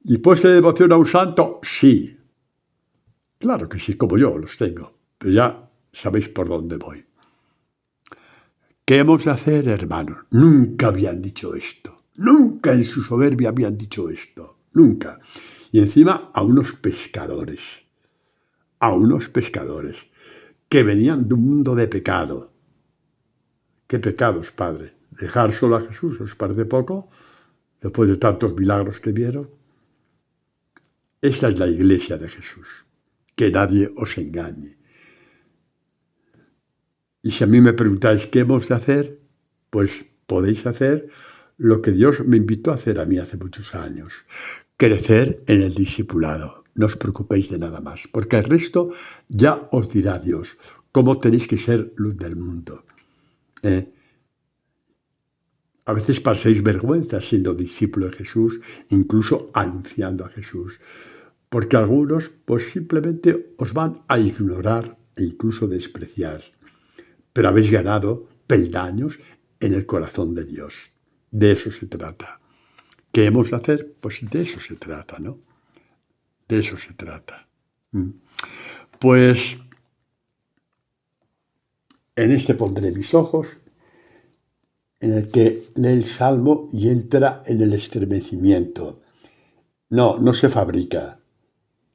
¿Y puesta de devoción a un santo? Sí. Claro que sí, como yo los tengo, pero ya sabéis por dónde voy. ¿Qué hemos de hacer, hermanos? Nunca habían dicho esto. Nunca en su soberbia habían dicho esto. Nunca. Y encima a unos pescadores. A unos pescadores que venían de un mundo de pecado. ¿Qué pecados, Padre? ¿Dejar solo a Jesús os parece poco? Después de tantos milagros que vieron. Esta es la iglesia de Jesús. Que nadie os engañe. Y si a mí me preguntáis qué hemos de hacer, pues podéis hacer lo que Dios me invitó a hacer a mí hace muchos años. Crecer en el discipulado. No os preocupéis de nada más, porque el resto ya os dirá Dios cómo tenéis que ser luz del mundo. A veces paséis vergüenza siendo discípulo de Jesús, incluso anunciando a Jesús, porque algunos pues simplemente os van a ignorar e incluso despreciar. Pero habéis ganado peldaños en el corazón de Dios. De eso se trata. ¿Qué hemos de hacer? Pues de eso se trata, ¿no? De eso se trata. Pues en este pondré mis ojos, en el que lee el Salmo y entra en el estremecimiento. No se fabrica.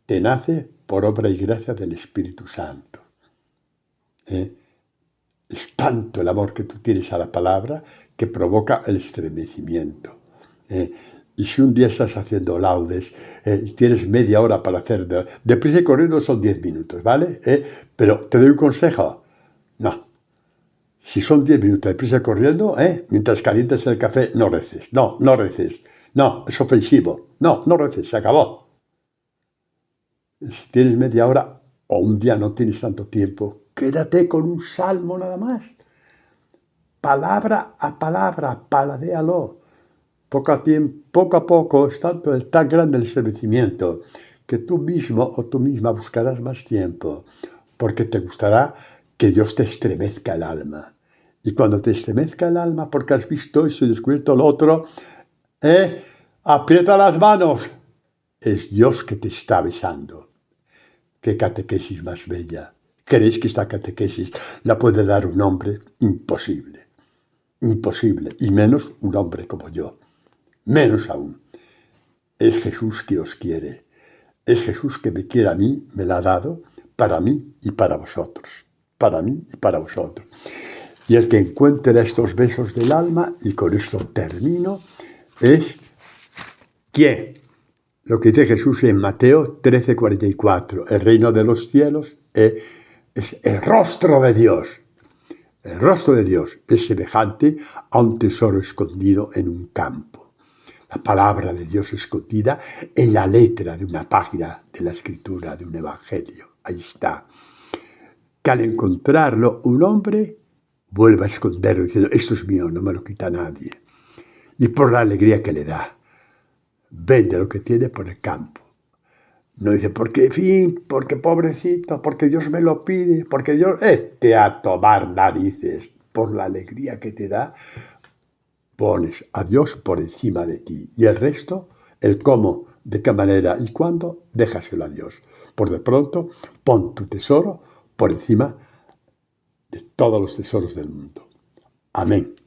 Te nace por obra y gracia del Espíritu Santo. Es tanto el amor que tú tienes a la palabra que provoca el estremecimiento. Y si un día estás haciendo laudes y tienes media hora para hacer deprisa y corriendo son 10 minutos, ¿vale? Pero te doy un consejo. No. Si son 10 minutos deprisa y corriendo, mientras calientas el café, no reces. No reces. No, es ofensivo. No reces, se acabó. Si tienes media hora o un día no tienes tanto tiempo, quédate con un salmo nada más. Palabra a palabra, paladéalo. Poco a poco es tan grande el estremecimiento que tú mismo o tú misma buscarás más tiempo, porque te gustará que Dios te estremezca el alma. Y cuando te estremezca el alma porque has visto eso y descubierto lo otro, aprieta las manos. Es Dios que te está besando. ¡Qué catequesis más bella! ¿Creéis que esta catequesis la puede dar un hombre? Imposible. Imposible. Y menos un hombre como yo. Menos aún. Es Jesús que os quiere. Es Jesús que me quiere a mí, me la ha dado, para mí y para vosotros. Para mí y para vosotros. Y el que encuentre estos besos del alma, y con esto termino, es ¿quién? Lo que dice Jesús en Mateo 13:44. El reino de los cielos es el rostro de Dios. El rostro de Dios es semejante a un tesoro escondido en un campo. La palabra de Dios escondida en la letra de una página de la escritura, de un evangelio. Ahí está. Que al encontrarlo un hombre vuelve a esconderlo diciendo, esto es mío, no me lo quita nadie. Y por la alegría que le da, vende lo que tiene por el campo. No dice, porque pobrecito, porque Dios me lo pide, porque Dios... te a tomar narices. Por la alegría que te da, pones a Dios por encima de ti. Y el resto, el cómo, de qué manera y cuándo, déjaselo a Dios. Por de pronto, pon tu tesoro por encima de todos los tesoros del mundo. Amén.